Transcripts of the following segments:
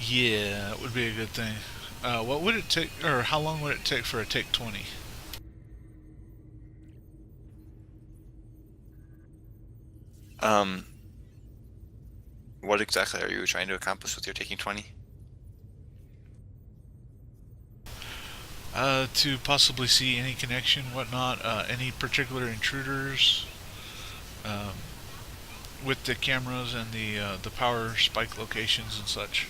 Yeah, it would be a good thing. What would it take, or how long would it take for a take 20? Um, what exactly are you trying to accomplish with your taking 20? To possibly see any connection, whatnot, any particular intruders, um, with the cameras and the power spike locations and such.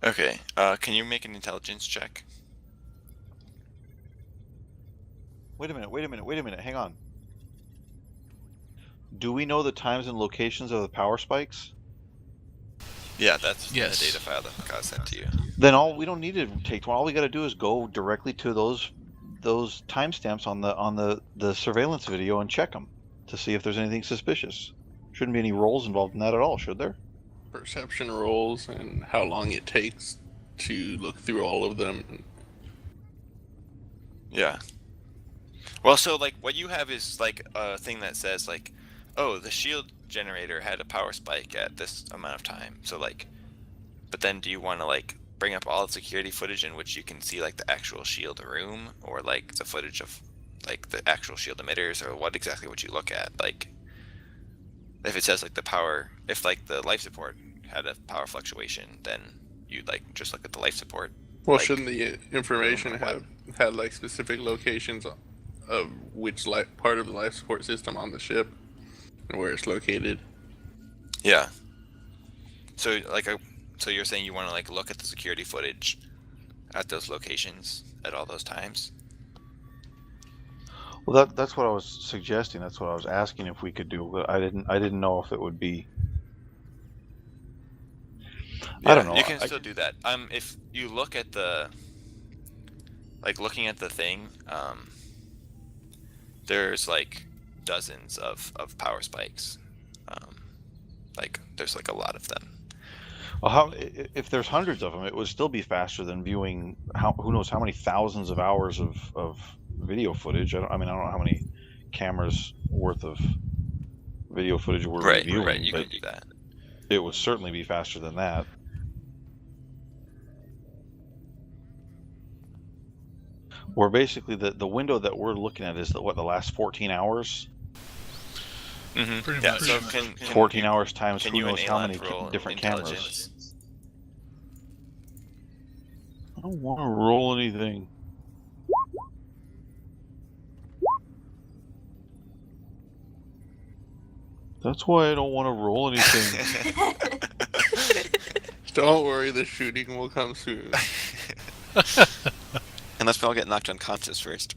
Okay, can you make an intelligence check? Wait a minute, wait a minute, wait a minute, hang on. Do we know the times and locations of the power spikes? Yeah, that's in the data Yes. file that got sent to you. Then we don't need to take one. All we got to do is go directly to those timestamps on the surveillance video and check them to see if there's anything suspicious. Shouldn't be any rolls involved in that at all, should there? Perception rolls and how long it takes to look through all of them. Yeah. Well, so like what you have is like a thing that says like, oh, the shield generator had a power spike at this amount of time. So like, but then do you want to like bring up all the security footage in which you can see like the actual shield room or like the footage of like the actual shield emitters, or what exactly would you look at? Like if it says like the power, if like the life support had a power fluctuation, then you'd like just look at the life support. Well, Like, shouldn't the information room or have had like specific locations of which part of the life support system on the ship and where it's located? yeah. So like so you're saying you want to like look at the security footage at those locations at all those times? Well, that's what I was suggesting. That's what I was asking if we could do. But I didn't know if it would be. Yeah, I don't know. you can still do that. If you look at the like looking at the thing, there's like dozens of power spikes. Um, like there's like a lot of them. Well, if there's hundreds of them, it would still be faster than viewing who knows how many thousands of hours of video footage. I mean, I don't know how many cameras worth of video footage we're Right, reviewing, you but can do that. it would certainly be faster than that. Where basically the window that we're looking at is the last 14 hours. Mm-hmm. Pretty Yeah. much. So 14 hours times can who you and knows how Alan many roll different intelligence? cameras. I don't want to roll anything. That's why I don't want to roll anything. Don't worry, the shooting will come soon. Unless we all get knocked unconscious first.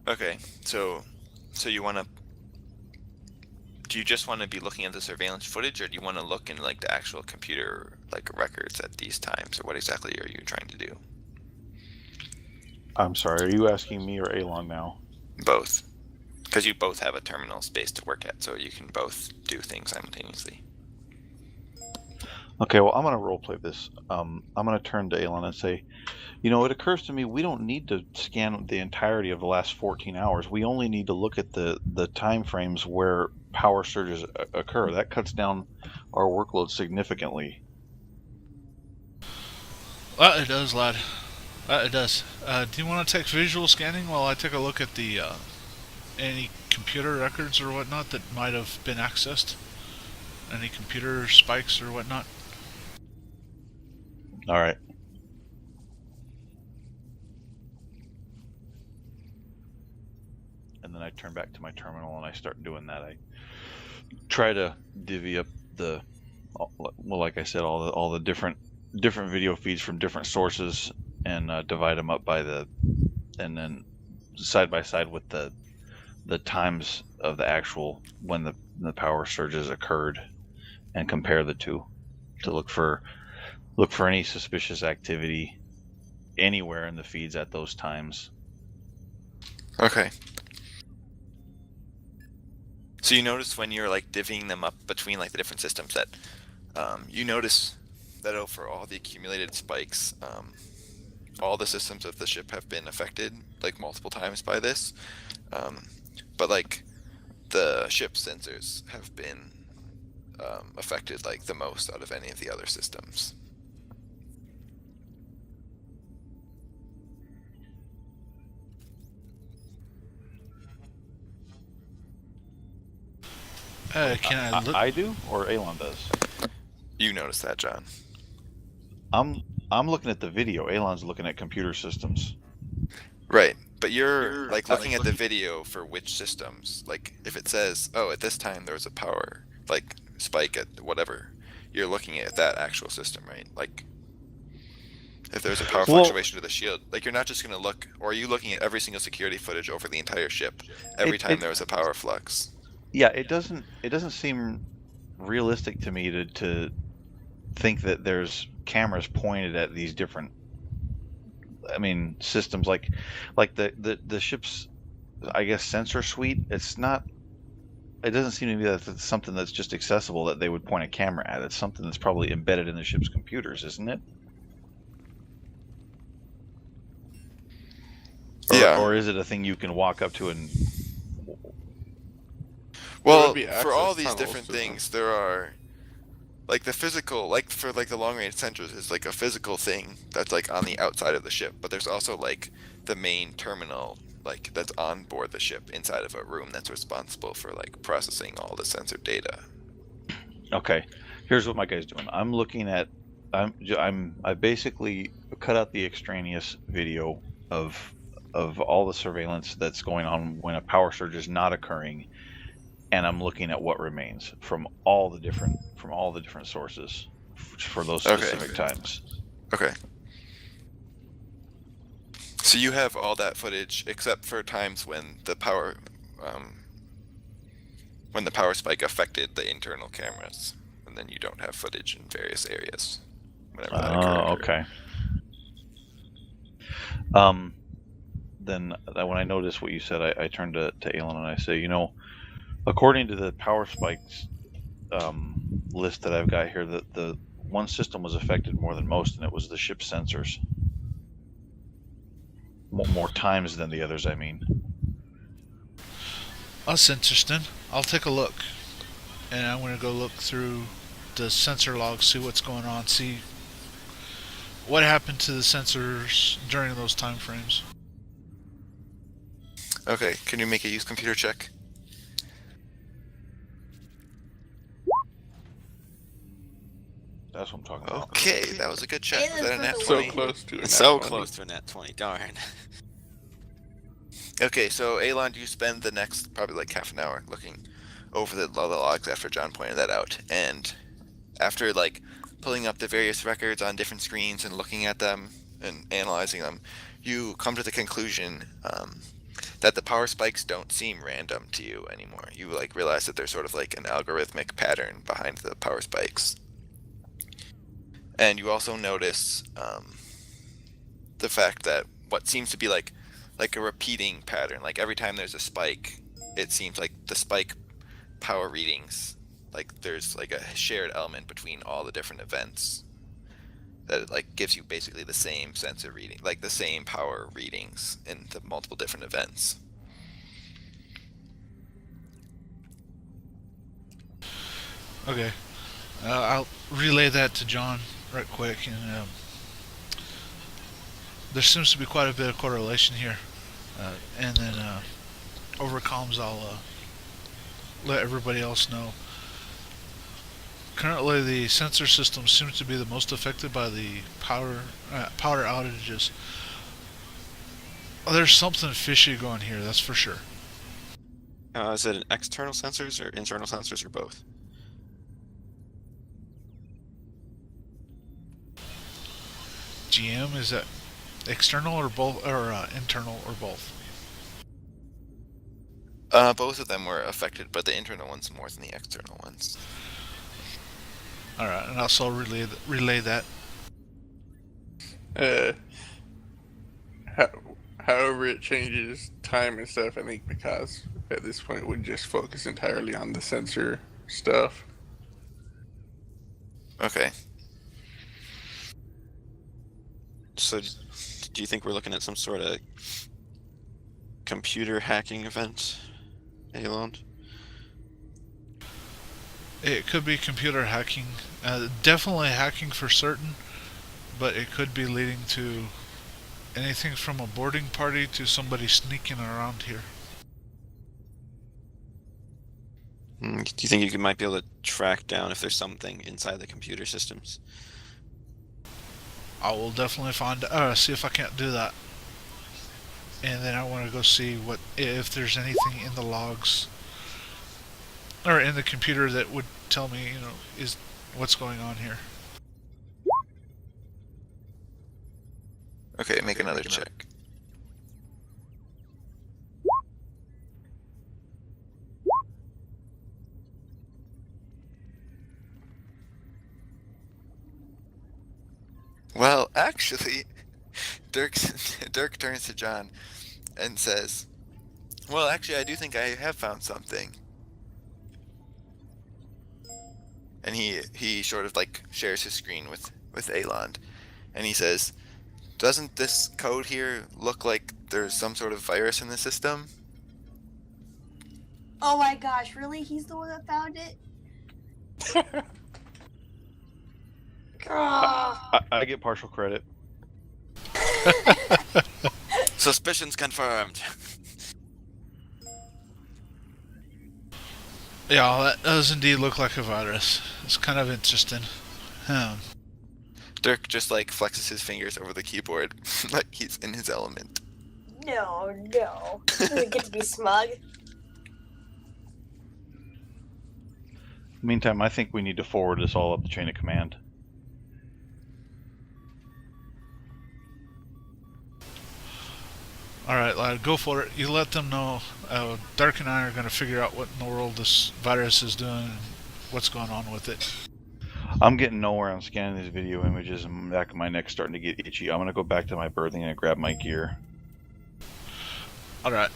Okay, so you want to? Do you just want to be looking at the surveillance footage, or do you want to look in like the actual computer like records at these times, or what exactly are you trying to do? I'm sorry, are you asking me or Alon now? Both, because you both have a terminal space to work at, so you can both do things simultaneously. Okay, well, I'm going to roleplay this. I'm going to turn to Alon and say, it occurs to me we don't need to scan the entirety of the last 14 hours. We only need to look at the time frames where power surges occur. That cuts down our workload significantly. It does, lad. It does. Do you want to take visual scanning while I take a look at the any computer records or whatnot that might have been accessed? Any computer spikes or whatnot? All right. And then I turn back to my terminal and I start doing that. I try to divvy up like I said, all the different video feeds from different sources and divide them up and then side by side with the times of the actual when the power surges occurred, and compare the two to look for any suspicious activity anywhere in the feeds at those times. Okay. So you notice when you're like divvying them up between like the different systems that you notice that for all the accumulated spikes, all the systems of the ship have been affected like multiple times by this, but like the ship sensors have been affected like the most out of any of the other systems. Can I look? I do, or Alon does? You notice that, John? I'm looking at the video. Alon's looking at computer systems. Right, but you're like looking at the video for which systems. Like if it says, "Oh, at this time there was a power like spike at whatever," you're looking at that actual system, right? Like if there's a power fluctuation to the shield, like you're not just going to look, or are you looking at every single security footage over the entire ship every time there was a power flux? Yeah, it doesn't seem realistic to me to think that there's cameras pointed at these different, I mean, systems like the ship's, I guess, sensor suite. It doesn't seem to me that it's something that's just accessible that they would point a camera at. It's something that's probably embedded in the ship's computers, isn't it? Yeah. Or is it a thing you can walk up to and? Well, be for all access these tunnels different to things, there are like the physical, like for like the long range sensors is like a physical thing that's like on the outside of the ship, but there's also like the main terminal like that's on board the ship inside of a room that's responsible for like processing all the sensor data. Okay, here's what my guy's doing. I'm looking at, I basically cut out the extraneous video of all the surveillance that's going on when a power surge is not occurring, and I'm looking at what remains from all the different sources for those specific times. Okay. So you have all that footage except for times when the power spike affected the internal cameras, and then you don't have footage in various areas. Whenever that occurred. Okay. Then when I noticed what you said, I turned to Alan and I say, according to the power spikes list that I've got here, the one system was affected more than most, and it was the ship's sensors. More times than the others, I mean. That's interesting. I'll take a look, and I'm going to go look through the sensor logs, see what's going on, see what happened to the sensors during those time frames. Okay, can you make a use computer check? That's what I'm talking about. Okay, that was a good check. Was that a nat So 20? close to it. So close to a nat 20, darn. Okay, so Alon, you spend the next probably like half an hour looking over the logs after John pointed that out, and after like pulling up the various records on different screens and looking at them and analyzing them, you come to the conclusion that the power spikes don't seem random to you anymore. You like realize that there's sort of like an algorithmic pattern behind the power spikes. And you also notice the fact that what seems to be like a repeating pattern, like every time there's a spike, it seems like the spike power readings, like there's like a shared element between all the different events that it like gives you basically the same sensor reading, like the same power readings in the multiple different events. Okay, I'll relay that to John right quick, and there seems to be quite a bit of correlation here, and then over comms I'll let everybody else know. Currently, the sensor system seems to be the most affected by the power outages. There's something fishy going here, that's for sure. Is it an external sensors or internal sensors or both? GM, is that external or both, or internal or both? Both of them were affected, but the internal ones more than the external ones. All right, and also relay that. However it changes time and stuff, I think because at this point would just focus entirely on the sensor stuff. Okay. So do you think we're looking at some sort of computer hacking event, Elon? It could be computer hacking. Definitely hacking for certain, but it could be leading to anything from a boarding party to somebody sneaking around here. Do you think you might be able to track down if there's something inside the computer systems? I will definitely see if I can't do that. And then I want to go see if there's anything in the logs or in the computer that would tell me, is what's going on here. Okay, make another check. Well, actually, Dirk turns to John and says, "Well, actually, I do think I have found something." And he sort of like shares his screen with Alond, and he says, "Doesn't this code here look like there's some sort of virus in the system?" Oh my gosh, really? He's the one that found it? I get partial credit. Suspicions confirmed. Yeah, that does indeed look like a virus. It's kind of interesting. Dirk just like flexes his fingers over the keyboard like he's in his element. No. Doesn't get to be smug. Meantime, I think we need to forward this all up the chain of command. Alright, lad, go for it. You let them know. Dark and I are going to figure out what in the world this virus is doing and what's going on with it. I'm getting nowhere on scanning these video images, and the back of my neck's starting to get itchy. I'm going to go back to my berthing and grab my gear. Alright.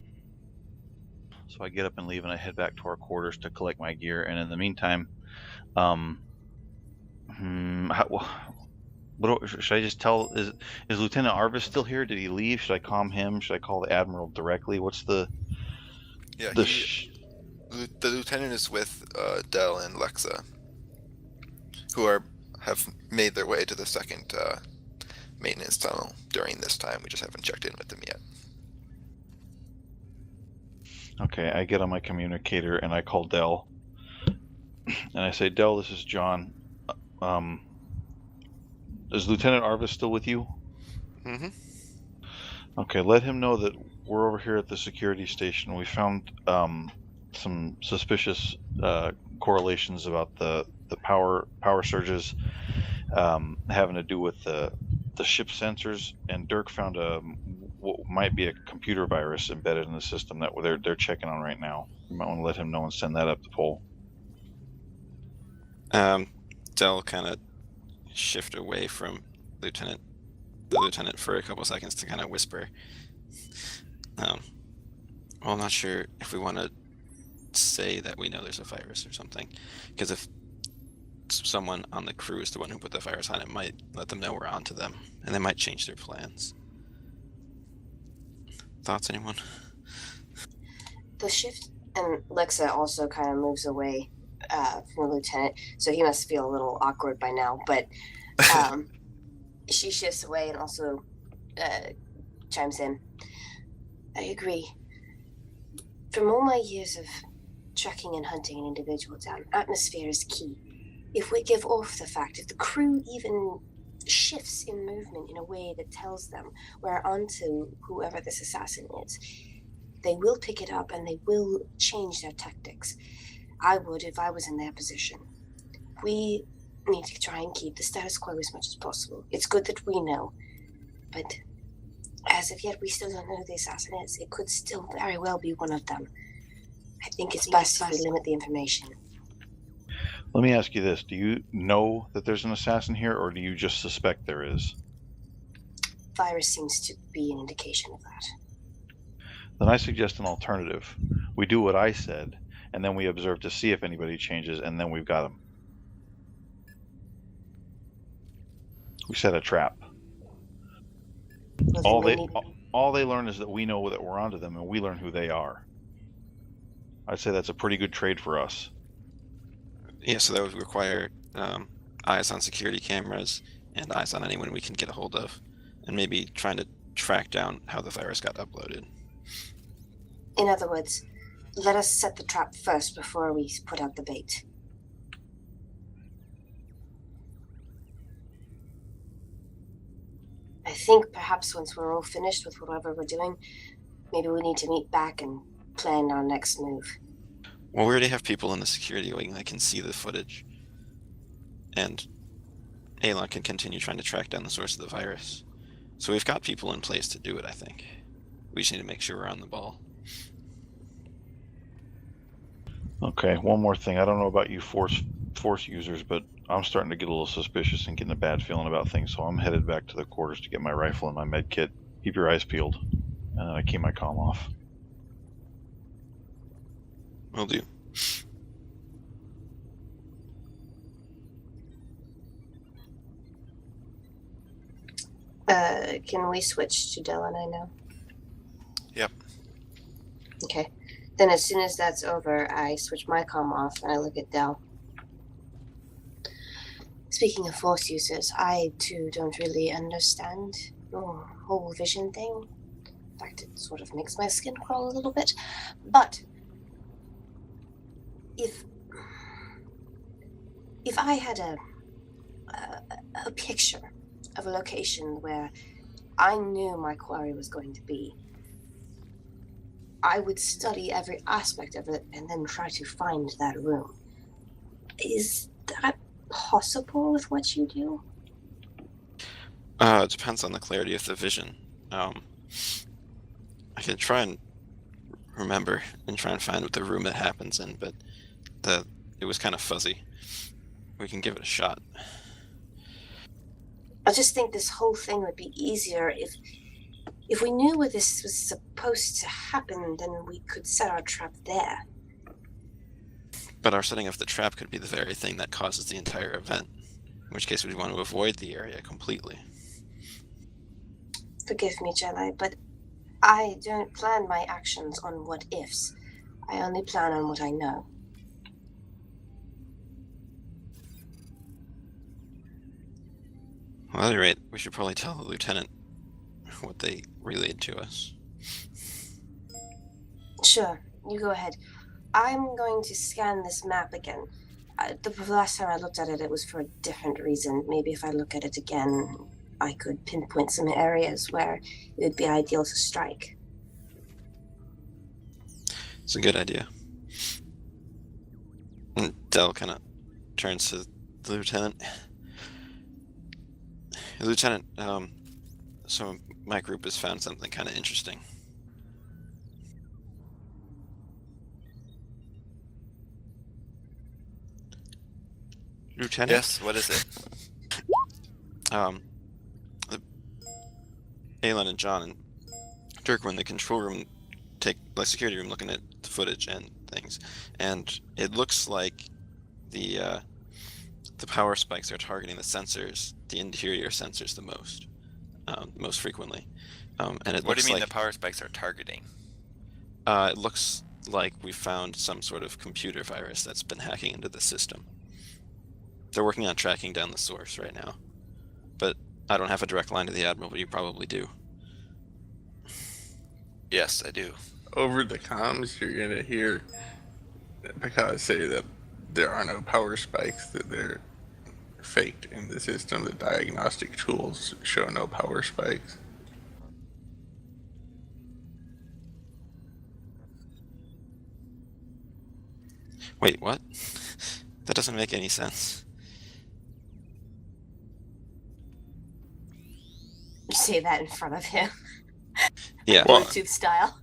So I get up and leave, and I head back to our quarters to collect my gear. And in the meantime, should I just tell? Is Lieutenant Arvis still here? Did he leave? Should I calm him? Should I call the Admiral directly? What's the? Yeah, the lieutenant is with Dell and Lexa, who have made their way to the second maintenance tunnel during this time. We just haven't checked in with them yet. Okay, I get on my communicator and I call Dell, and I say, "Dell, this is John. Is Lieutenant Arvis still with you?" Mm-hmm. Okay, let him know that we're over here at the security station. We found some suspicious correlations about the power surges having to do with the ship sensors, and Dirk found what might be a computer virus embedded in the system that they're checking on right now. You might want to let him know and send that up the pole. Dell kind of shift away from the lieutenant for a couple seconds to kind of whisper. Well, I'm not sure if we want to say that we know there's a virus or something, because if someone on the crew is the one who put the virus on, it might let them know we're onto them, and they might change their plans. Thoughts, anyone? The shift, and Lexa also kind of moves away from the lieutenant, so he must feel a little awkward by now, but she shifts away and also chimes in. I agree. From all my years of tracking and hunting an individual down, atmosphere is key. If we give off the fact, if the crew even shifts in movement in a way that tells them we're onto whoever this assassin is, they will pick it up and they will change their tactics. I would if I was in their position. We need to try and keep the status quo as much as possible. It's good that we know, but as of yet, we still don't know who the assassin is. It could still very well be one of them. I think it's best if we limit the information. Let me ask you this. Do you know that there's an assassin here, or do you just suspect there is? Virus seems to be an indication of that. Then I suggest an alternative. We do what I said, and then we observe to see if anybody changes, and then we've got them. We set a trap. Well, then we need... all they learn is that we know that we're onto them, and we learn who they are. I'd say that's a pretty good trade for us. Yeah, so that would require eyes on security cameras and eyes on anyone we can get a hold of, and maybe trying to track down how the virus got uploaded. In other words, let us set the trap first before we put out the bait. I think perhaps once we're all finished with whatever we're doing, maybe we need to meet back and plan our next move. Well, we already have people in the security wing that can see the footage, and Alon can continue trying to track down the source of the virus. So we've got people in place to do it, I think. We just need to make sure we're on the ball. Okay, one more thing. I don't know about you force users, but I'm starting to get a little suspicious and getting a bad feeling about things, so I'm headed back to the quarters to get my rifle and my med kit. Keep your eyes peeled. And then I keep my comm off. Will do. Can we switch to Del and I now? Yep. Okay. Then as soon as that's over, I switch my comm off and I look at Del. Speaking of force users, I too don't really understand your whole vision thing. In fact, it sort of makes my skin crawl a little bit. But if I had a picture of a location where I knew my quarry was going to be, I would study every aspect of it and then try to find that room. Is that possible with what you do? It depends on the clarity of the vision. I can try and remember and try and find the room it happens in, but it was kind of fuzzy. We can give it a shot. I just think this whole thing would be easier if we knew where this was supposed to happen, then we could set our trap there. But our setting of the trap could be the very thing that causes the entire event, in which case we'd want to avoid the area completely. Forgive me, Jedi, but I don't plan my actions on what ifs. I only plan on what I know. Well, at any rate, we should probably tell the lieutenant what they relayed to us. Sure, you go ahead. I'm going to scan this map again. The last time I looked at it, it was for a different reason. Maybe if I look at it again, I could pinpoint some areas where it would be ideal to strike. It's a good idea. And Del kind of turns to the lieutenant. Lieutenant, so my group has found something kind of interesting. Lieutenant? Yes, what is it? Aelin and John and Dirk were in the control room, the security room, looking at the footage and things, and it looks like the power spikes are targeting the sensors, the interior sensors, the most frequently. And it What do looks you mean like the power spikes are targeting? it looks like we found some sort of computer virus that's been hacking into the system. They're working on tracking down the source right now, but I don't have a direct line to the Admiral, but you probably do. Yes, I do. Over the comms, you're gonna hear Picard say that there are no power spikes, that they're faked in the system. The diagnostic tools show no power spikes. Wait, what? That doesn't make any sense. You say that in front of him, Yeah. Well, Bluetooth style.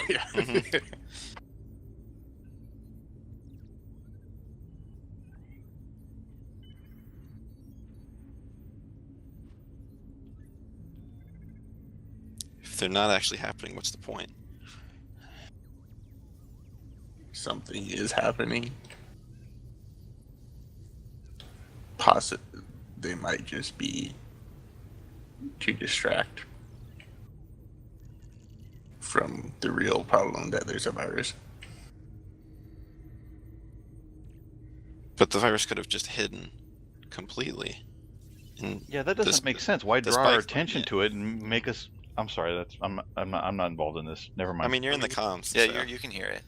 yeah. Mhm. If they're not actually happening, what's the point? Something is happening. They might just be to distract. from the real problem that there's a virus. But the virus could have just hidden completely. And Yeah, that doesn't this- make sense. Why the draw our spikes- attention yeah. to it and make us? I'm sorry. I'm not involved in this. Never mind. I mean, you're in the comms. Yeah, so- you can hear it.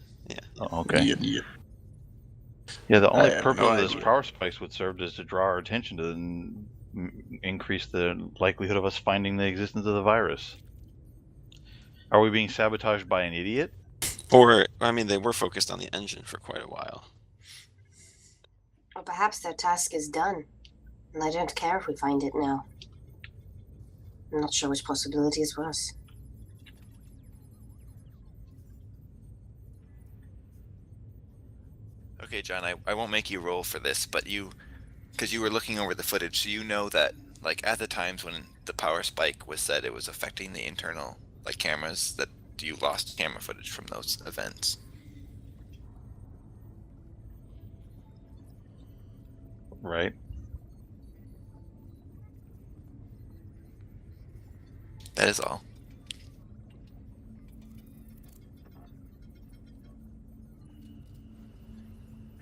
Oh, okay. Yeah. Yeah, the only I have purpose no of those idea. power spikes would serve is to draw our attention to it and increase the likelihood of us finding the existence of the virus. Are we being sabotaged by an idiot? Or, I mean, they were focused on the engine for quite a while. Or perhaps their task is done, and they don't care if we find it now. I'm not sure which possibility is worse. Okay, John, I won't make you roll for this, but because you were looking over the footage, so you know that, like, at the times when the power spike was said it was affecting the internal, like, cameras, that you lost camera footage from those events. Right. That is all.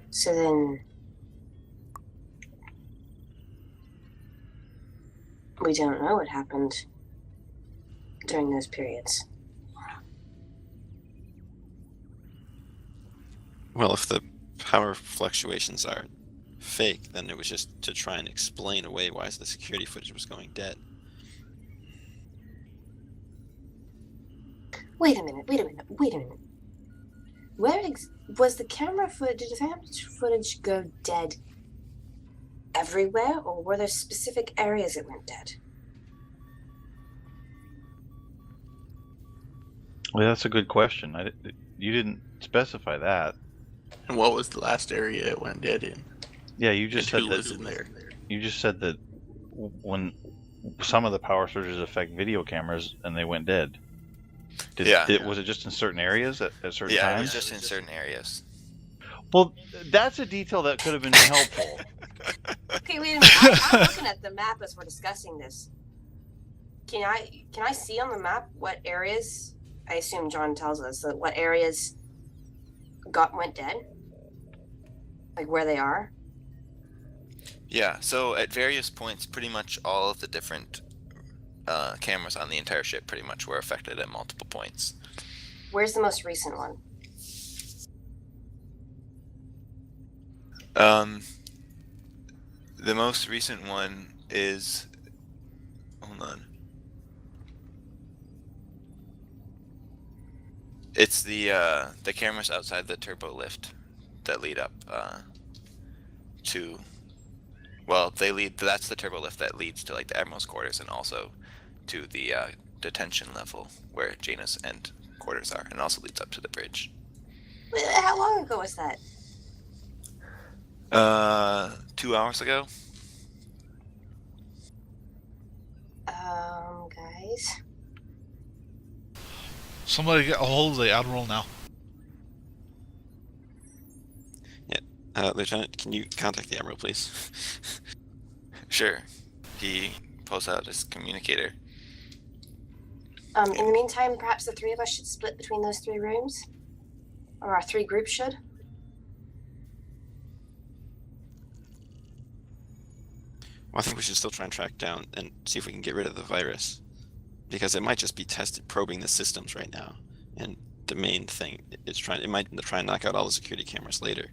So then, we don't know what happened during those periods. Well, if the power fluctuations are fake, then it was just to try and explain away why the security footage was going dead. Wait a minute. Where was the camera footage? Did the camera footage go dead everywhere, or were there specific areas it went dead? Well, that's a good question. You didn't specify that. And what was the last area it went dead in? Yeah, you just And said who was that. in there? You just said that when some of the power surges affect video cameras and they went dead. Was it just in certain areas at certain Yeah, times? it was just in certain areas. Well, that's a detail that could have been helpful. Okay, wait a minute. I'm looking at the map as we're discussing this. Can I see on the map what areas? I assume John tells us that what areas went dead, like where they are. Yeah, so at various points, pretty much all of the different cameras on the entire ship pretty much were affected at multiple points. Where's the most recent one? The most recent one is, hold on. It's the cameras outside the turbo lift that lead up to, well, that's the turbo lift that leads to, like, the Admiral's quarters and also to the detention level where Jaina's and quarters are, and also leads up to the bridge. How long ago was that? 2 hours ago. Guys. Somebody get a hold of the Admiral now. Lieutenant, can you contact the Admiral, please? Sure. He pulls out his communicator. In the meantime, perhaps the three of us should split between those three rooms, or our three groups should. Well, I think we should still try and track down and see if we can get rid of the virus. Because it might just be probing the systems right now. And the main thing is it might try and knock out all the security cameras later.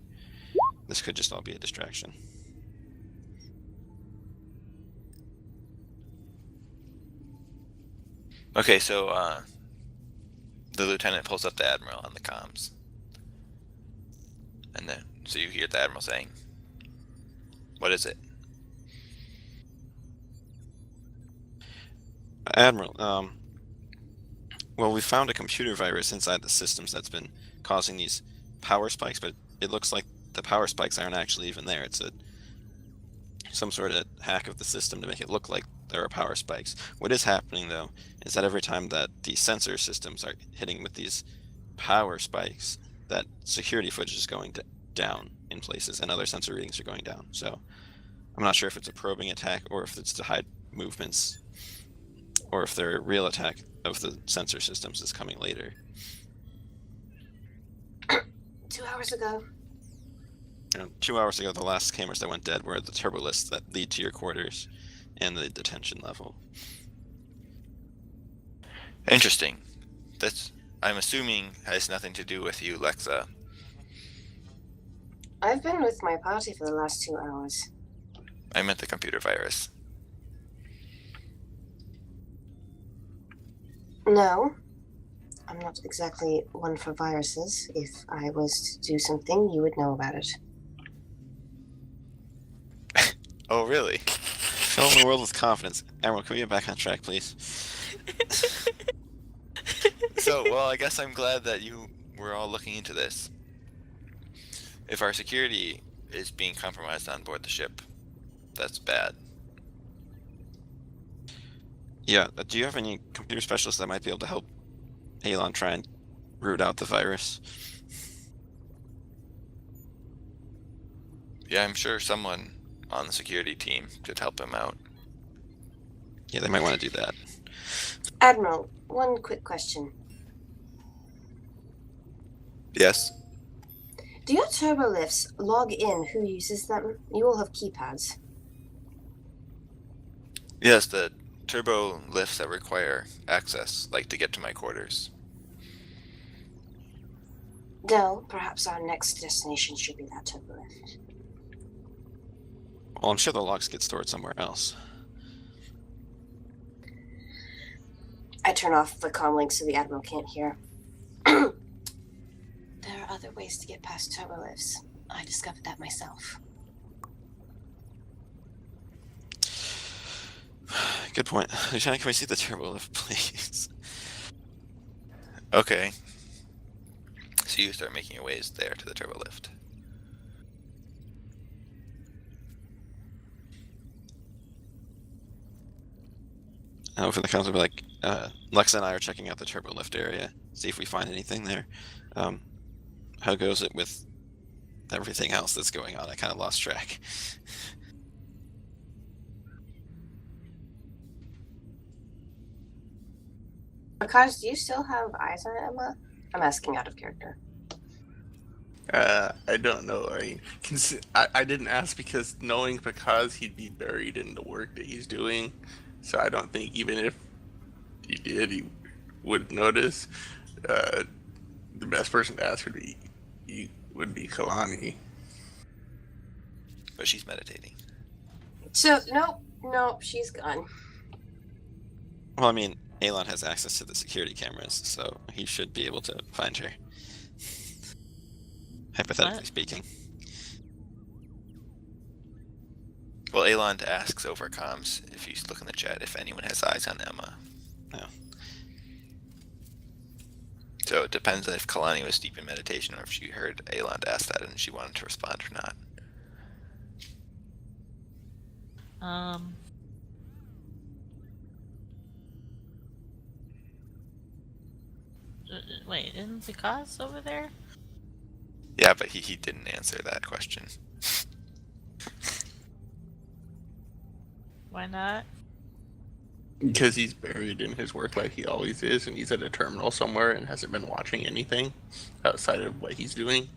This could just all be a distraction. Okay, so the lieutenant pulls up the Admiral on the comms. And then, so you hear the Admiral saying, "What is it?" Admiral, well, we found a computer virus inside the systems that's been causing these power spikes, but it looks like the power spikes aren't actually even there. It's some sort of hack of the system to make it look like there are power spikes. What is happening, though, is that every time that the sensor systems are hitting with these power spikes, that security footage is going down in places, and other sensor readings are going down. So I'm not sure if it's a probing attack or if it's to hide movements. or if their real attack of the sensor systems is coming later. 2 hours ago. 2 hours ago, the last cameras that went dead were the turbolifts that lead to your quarters and the detention level. Interesting. That's, I'm assuming, has nothing to do with you, Lexa. I've been with my party for the last 2 hours. I meant the computer virus. No. I'm not exactly one for viruses. If I was to do something, you would know about it. Oh, really? Fill the world with confidence. Admiral, can we get back on track, please? So, well, I guess I'm glad that you were all looking into this. If our security is being compromised on board the ship, that's bad. Yeah, do you have any computer specialists that might be able to help Alon try and root out the virus? Yeah, I'm sure someone on the security team could help him out. Yeah, they might want to do that. Admiral, one quick question. Yes? Do your turbolifts log in who uses them? You all have keypads. Yes, the turbo lifts that require access, like to get to my quarters. No, perhaps our next destination should be that turbolift. Well, I'm sure the logs get stored somewhere else. I turn off the comlink so the Admiral can't hear. There are other ways to get past turbolifts. I discovered that myself. Good point. Lieutenant, can we see the turbolift, please? Okay. So you start making your ways there to the turbo lift. I hope for the council will be like, Lexa and I are checking out the turbolift area, see if we find anything there. How goes it with everything else that's going on? I kind of lost track. Because do you still have eyes on Emma? I'm asking out of character. I don't know. I mean, I didn't ask because knowing because he'd be buried in the work that he's doing, so I don't think even if he did, he would notice. The best person to ask would be Kalani. But she's meditating. So, nope, she's gone. Well, I mean, Alon has access to the security cameras, so he should be able to find her. Hypothetically speaking. Well, Elon asks over comms, if you look in the chat, if anyone has eyes on Emma. No. So it depends on if Kalani was deep in meditation or if she heard Elon ask that and she wanted to respond or not. Wait, isn't Vikas over there? Yeah, but he didn't answer that question. Why not? Because he's buried in his work like he always is, and he's at a terminal somewhere and hasn't been watching anything outside of what he's doing.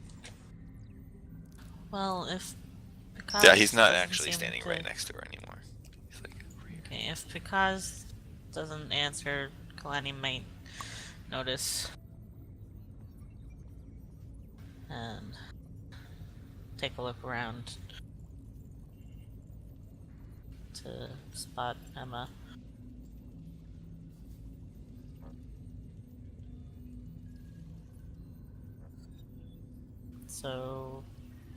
Well, if Vikas Yeah, he's not doesn't actually seem standing to- right next to her anymore. He's like, over here. Okay, if Vikas doesn't answer, Kalani might notice and take a look around to spot Emma. So,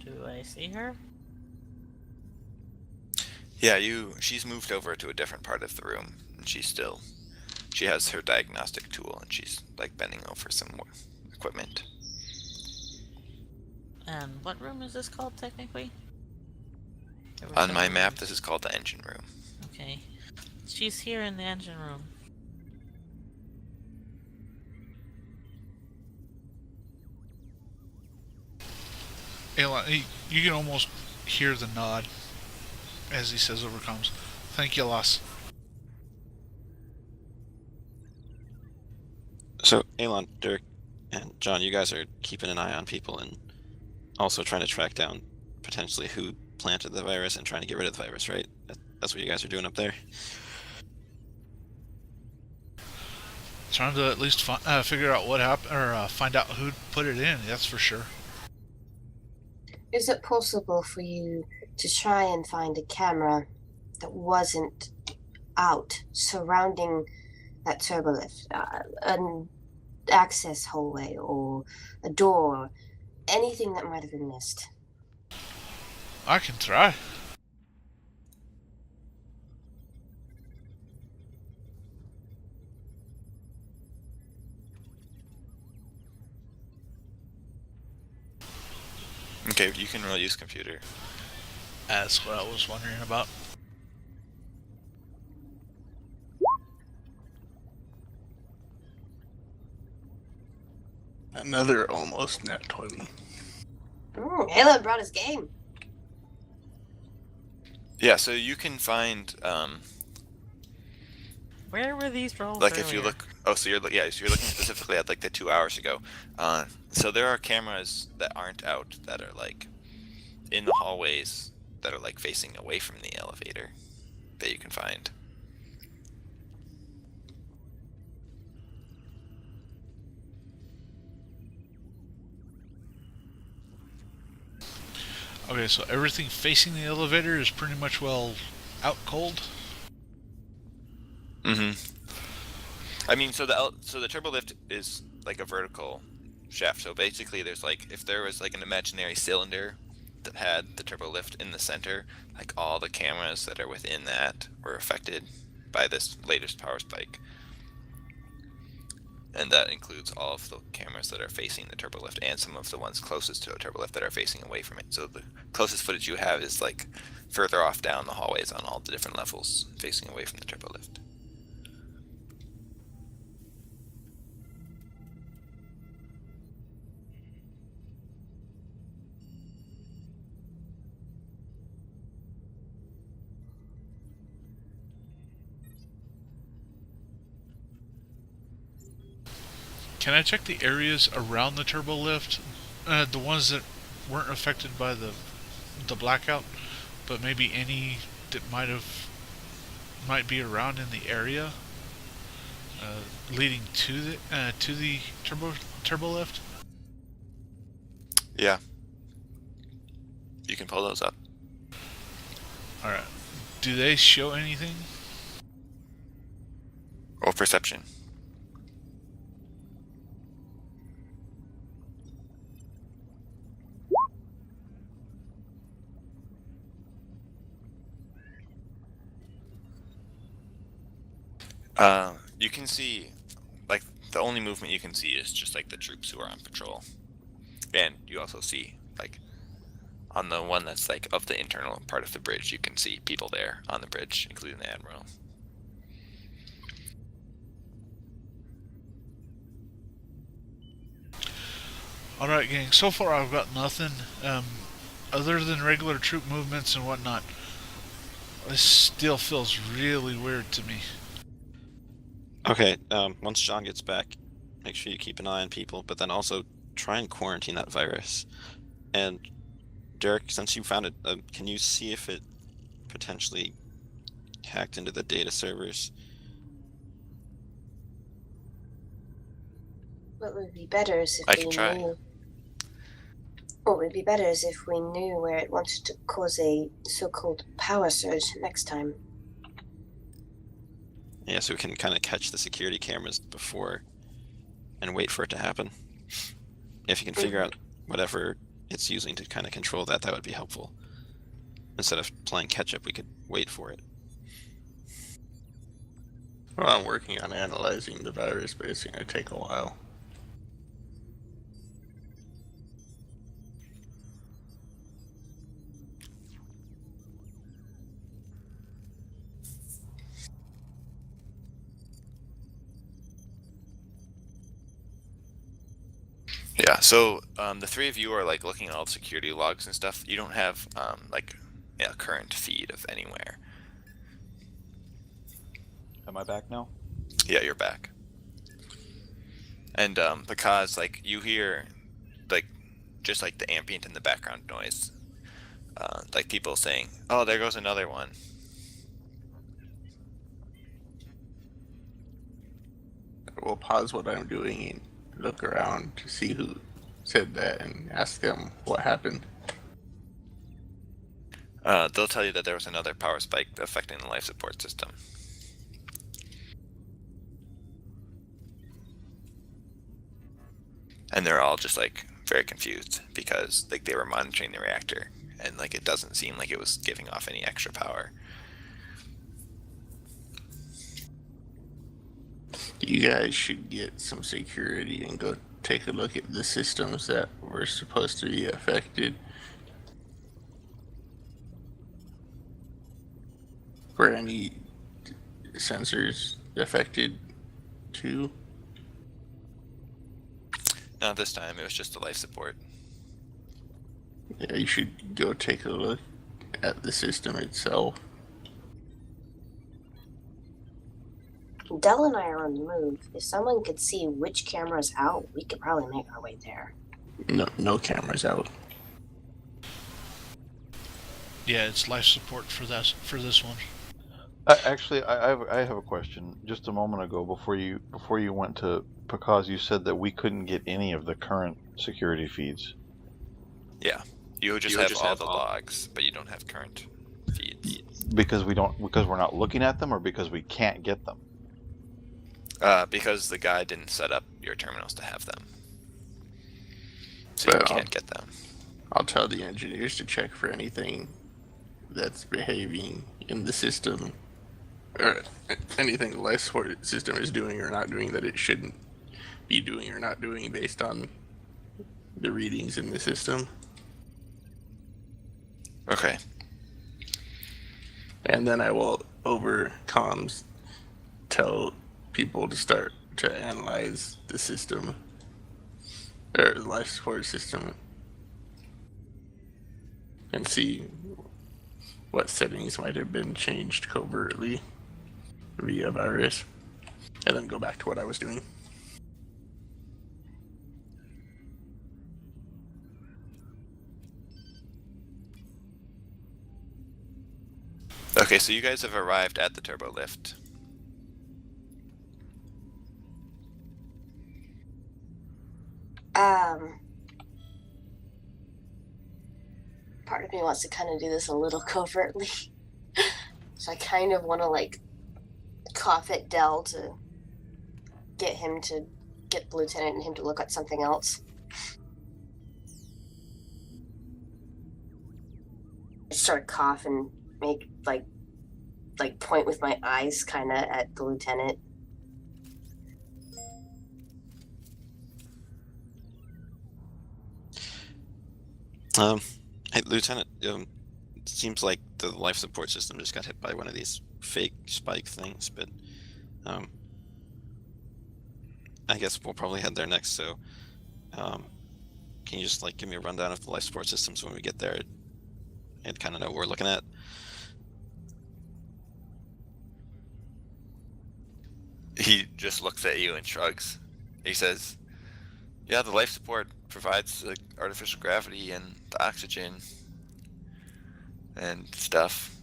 do I see her? Yeah, she's moved over to a different part of the room, and she has her diagnostic tool, and she's like bending over some more equipment. And what room is this called technically? There was On some my room- map, this is called the engine room. Okay. She's here in the engine room. Elon, you can almost hear the nod as he says over comms. Thank you, Lass. So, Elon, Dirk, and John, you guys are keeping an eye on people and also trying to track down potentially who planted the virus and trying to get rid of the virus, right? That's what you guys are doing up there. Trying to at least figure out what happened, or find out who put it in. That's for sure. Is it possible for you to try and find a camera that wasn't out surrounding that turbolift? An access hallway or a door, anything that might have been missed. I can try. Okay, you can really use computer. That's what I was wondering about. Another almost nat 20. Halo brought his game. Yeah, so you can find Where were these rolls? like if you earlier? look. Oh, so you're so you're looking specifically at like the 2 hours ago. So there are cameras that aren't out that are like in the hallways that are like facing away from the elevator that you can find. Okay, so everything facing the elevator is pretty much out cold. I mean, so the turbo lift is like a vertical shaft. So basically, there's like if there was like an imaginary cylinder that had the turbo lift in the center, like all the cameras that are within that were affected by this latest power spike. And that includes all of the cameras that are facing the turbo lift and some of the ones closest to a turbo lift that are facing away from it. So the closest footage you have is like further off down the hallways on all the different levels facing away from the turbo lift. Can I check the areas around the turbo lift? The ones that weren't affected by the blackout, but maybe any that might be around in the area leading to the turbo lift. Yeah. You can pull those up. All right. Do they show anything? Or perception. You can see, like, the only movement you can see is just like the troops who are on patrol, and you also see like on the one that's like of the internal part of the bridge, you can see people there on the bridge, including the admiral. All right, gang. So far, I've got nothing other than regular troop movements and whatnot. This still feels really weird to me. Okay, once John gets back, make sure you keep an eye on people, but then also try and quarantine that virus. And Derek, since you found it, can you see if it potentially hacked into the data servers? What would be better is if I we can try. knew. What would be better is if we knew where it wanted to cause a so-called power surge next time. Yeah, so we can kind of catch the security cameras before and wait for it to happen. If you can figure out whatever it's using to kind of control that, that would be helpful. Instead of playing catch-up, we could wait for it. Well, I'm working on analyzing the virus, but it's going to take a while. Yeah, so the three of you are like looking at all the security logs and stuff. You don't have like a current feed of anywhere. Am I back now? Yeah, you're back. And because like you hear like just like the ambient in the background noise, like people saying, "Oh, there goes another one." We'll pause what I'm doing and look around to see who said that and ask them what happened. They'll tell you that there was another power spike affecting the life support system. And they're all just like very confused because like they were monitoring the reactor and like it doesn't seem like it was giving off any extra power. You guys should get some security and go take a look at the systems that were supposed to be affected. Were any sensors affected too? Not this time, it was just the life support. Yeah, you should go take a look at the system itself. Dell and I are on the move. If someone could see which camera's out, we could probably make our way there. No cameras out. Yeah, it's life support for this one. Actually, I have a question. Just a moment ago, before you went to Pakaz, you said that we couldn't get any of the current security feeds. Yeah, you just have all the logs, but you don't have current feeds. Because we're not looking at them, or because we can't get them. Because the guy didn't set up your terminals to have them, so Well, you can't get them. I'll tell the engineers to check for anything that's behaving in the system, or anything the life support system is doing or not doing that it shouldn't be doing or not doing based on the readings in the system. Okay. And then I will, over comms, tell people to start to analyze the system, or the life support system, and see what settings might have been changed covertly via virus, and then go back to what I was doing. Okay, so you guys have arrived at the turbo lift. Part of me wants to kind of do this a little covertly. So I kind of want to like cough at Dell to get the lieutenant and him to look at something else. I sort of cough and make like point with my eyes kind of at the lieutenant. Hey, Lieutenant, it seems like the life support system just got hit by one of these fake spike things, but I guess we'll probably head there next, so can you just like give me a rundown of the life support systems when we get there and kind of know what we're looking at? He just looks at you and shrugs. He says, "Yeah, the life support provides the artificial gravity and the oxygen and stuff.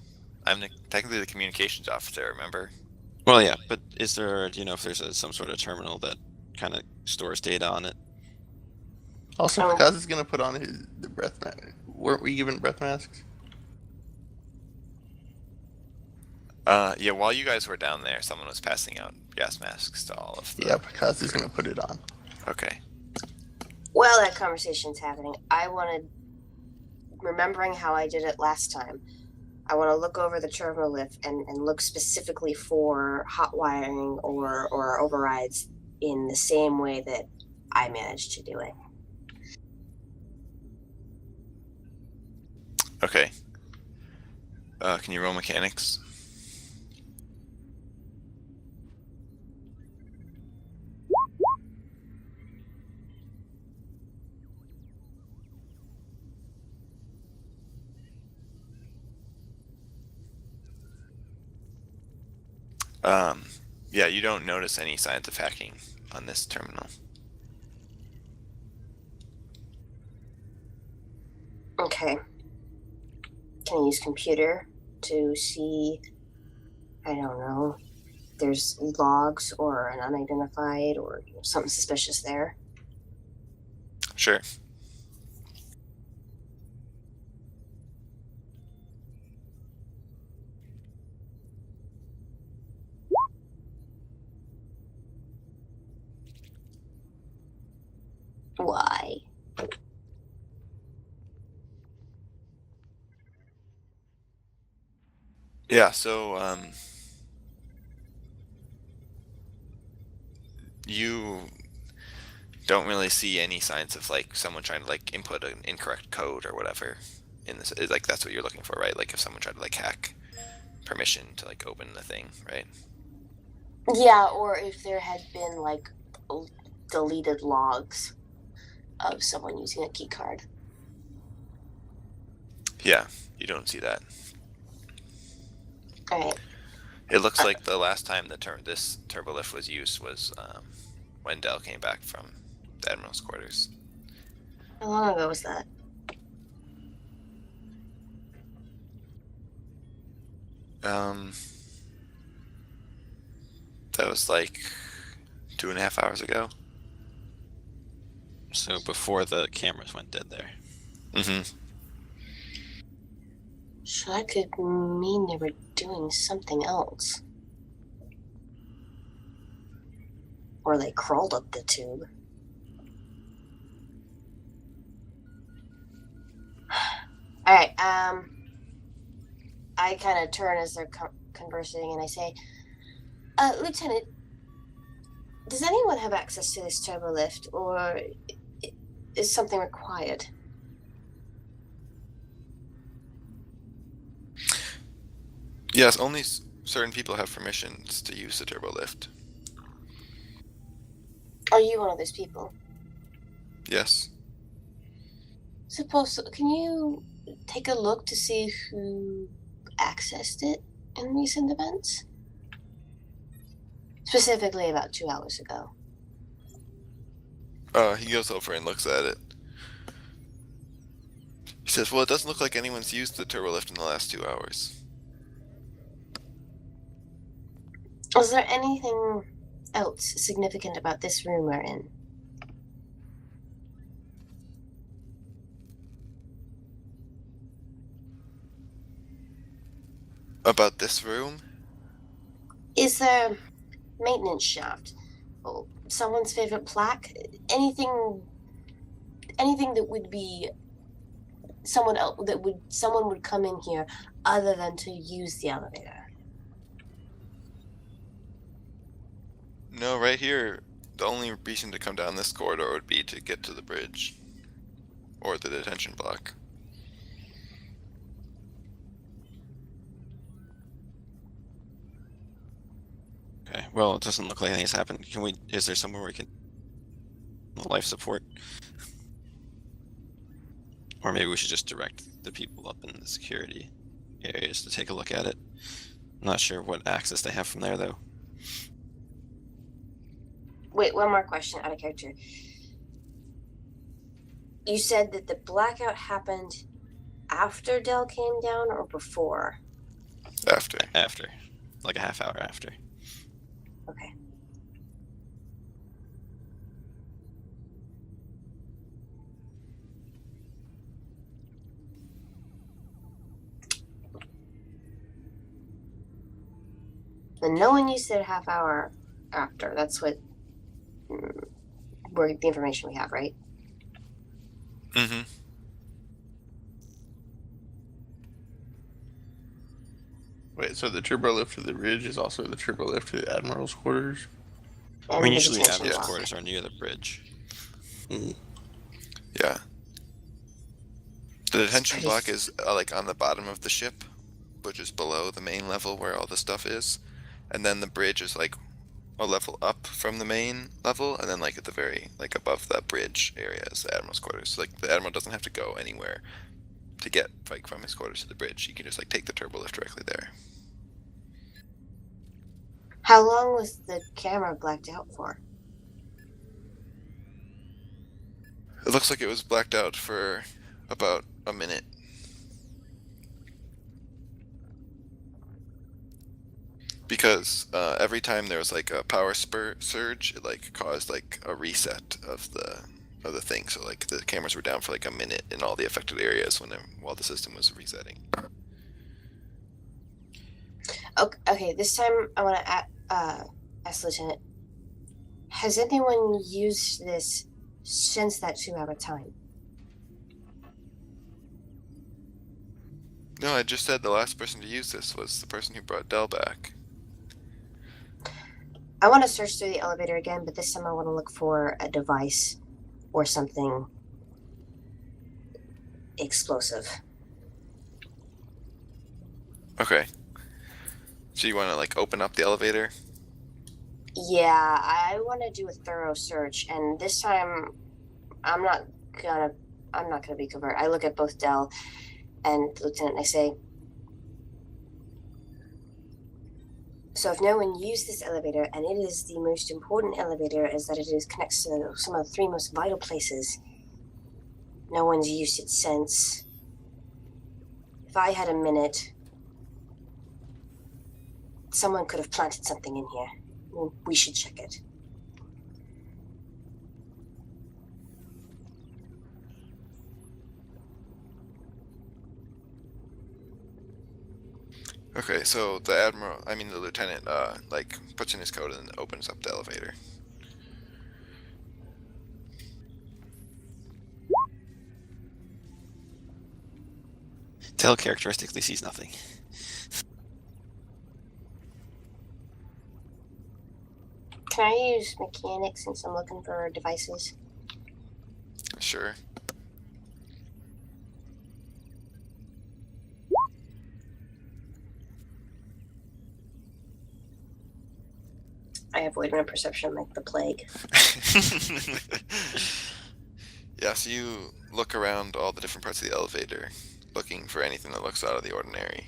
I'm technically the communications officer, remember?" Well, yeah, but is there, do you know if there's some sort of terminal that kind of stores data on it? Also, because he's gonna put on the breath mask. Weren't we given breath masks? Yeah, while you guys were down there, someone was passing out gas masks to all of them. Yeah, because he's gonna put it on. Okay. While that conversation's happening, remembering how I did it last time, I want to look over the turbo lift and look specifically for hot wiring or overrides in the same way that I managed to do it. Okay. Can you roll mechanics? Yeah, you don't notice any signs of hacking on this terminal. Okay. Can I use computer to see, I don't know, there's logs or an unidentified or something suspicious there? Sure. Why? Yeah, so you don't really see any signs of like someone trying to like input an incorrect code or whatever in this. Like that's what you're looking for, right? Like if someone tried to like hack permission to like open the thing, right? Yeah, or if there had been like deleted logs of someone using a key card. Yeah, you don't see that. All right. It looks like the last time this turbolift was used was when Dell came back from the Admiral's quarters. How long ago was that? That was like 2.5 hours ago. So before the cameras went dead there. Mm-hmm. So that could mean they were doing something else. Or they crawled up the tube. Alright, I kind of turn as they're conversing and I say, Lieutenant, does anyone have access to this turbo lift, or is something required? Yes, only certain people have permissions to use the turbo lift. Are you one of those people? Yes. Suppose so. Can you take a look to see who accessed it in recent events? Specifically about 2 hours ago. He goes over and looks at it. He says, well, it doesn't look like anyone's used the turbo lift in the last 2 hours. Was there anything else significant about this room we're in? About this room? Is there a maintenance shaft? Or someone's favorite plaque? Anything that would be someone would come in here other than to use the elevator? No, right here, the only reason to come down this corridor would be to get to the bridge. Or the detention block. Okay. Well, it doesn't look like anything's happened. Is there somewhere we can life support? Or maybe we should just direct the people up in the security areas to take a look at it. I'm not sure what access they have from there, though. Wait, one more question out of character. You said that the blackout happened after Dell came down or before? After. After. Like a half hour after. Okay. And knowing you said half hour after, that's what the information we have, right? Mm-hmm. Wait, so the turbo lift to the bridge is also the turbo lift to the Admiral's quarters? I And mean, the usually detention Admiral's block. quarters are near the bridge. Yeah. The detention pretty block is like on the bottom of the ship, which is below the main level where all the stuff is. And then the bridge is like a level up from the main level, and then like at the very like above that bridge area is the Admiral's quarters. So, like the Admiral doesn't have to go anywhere to get like from his quarters to the bridge. He can just like take the turbo lift directly there. How long was the camera blacked out for? It looks like it was blacked out for about a minute. Because every time there was like a power surge, it like caused like a reset of the thing. So like the cameras were down for like a minute in all the affected areas while the system was resetting. Okay, this time I want to ask Lieutenant, has anyone used this since that 2-hour time? No, I just said the last person to use this was the person who brought Dell back. I want to search through the elevator again, but this time I want to look for a device or something explosive. Okay. So you want to like open up the elevator? Yeah, I want to do a thorough search, and this time I'm not gonna be covert. I look at both Dell and the Lieutenant and I say, so if no one used this elevator, and it is the most important elevator as that it is connects to some of the 3 most vital places, no one's used it since. If I had a minute, someone could have planted something in here. We should check it. Okay, so the lieutenant, like puts in his code and opens up the elevator. Dell characteristically sees nothing. Can I use mechanics since I'm looking for devices? Sure. I avoid my perception like the plague. Yeah, so you look around all the different parts of the elevator, looking for anything that looks out of the ordinary.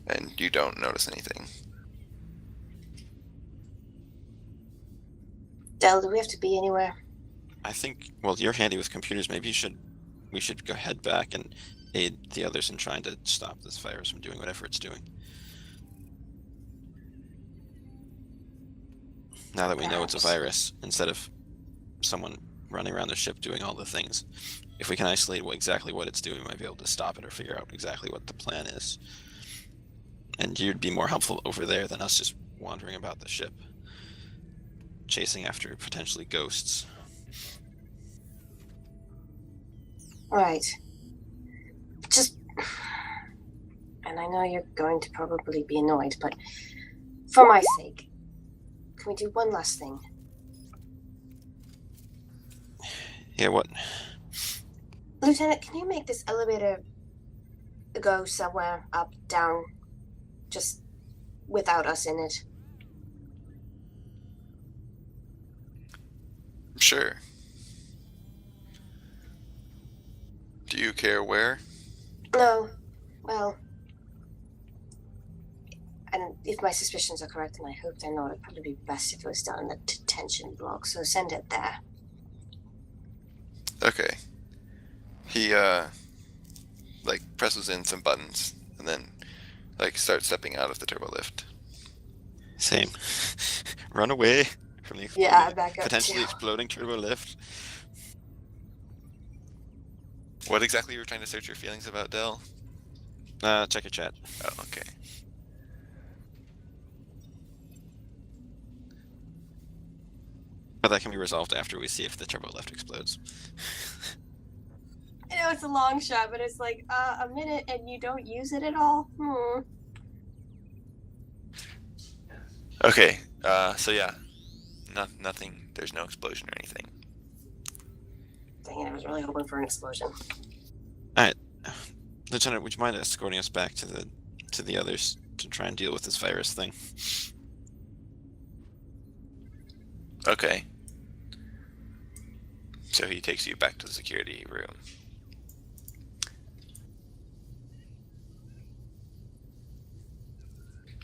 And you don't notice anything. Del, do we have to be anywhere? I think, well, you're handy with computers. Maybe we should go head back and aid the others in trying to stop this virus from doing whatever it's doing. Now that we know it's a virus, instead of someone running around the ship doing all the things, if we can isolate exactly what it's doing, we might be able to stop it or figure out exactly what the plan is. And you'd be more helpful over there than us just wandering about the ship, chasing after potentially ghosts. Right. Just... And I know you're going to probably be annoyed, but for my sake, can we do one last thing? Yeah, what? Lieutenant, can you make this elevator go somewhere up, down, just without us in it? Sure. Do you care where? No. Well... And if my suspicions are correct, and I hope they're not, it'd probably be best if it was done in the detention block, so send it there. Okay. He, like, presses in some buttons, and then, like, starts stepping out of the turbo lift. Same. Run away from the Yeah, back up potentially too. exploding turbo lift. What exactly you were trying to search your feelings about, Dell? Check your chat. Oh, okay. But that can be resolved after we see if the turbo lift explodes. I know it's a long shot, but it's like, a minute and you don't use it at all? Okay, so yeah. Nothing, there's no explosion or anything. Dang it, I was really hoping for an explosion. Alright. Lieutenant, would you mind escorting us back to the others to try and deal with this virus thing? Okay. So he takes you back to the security room.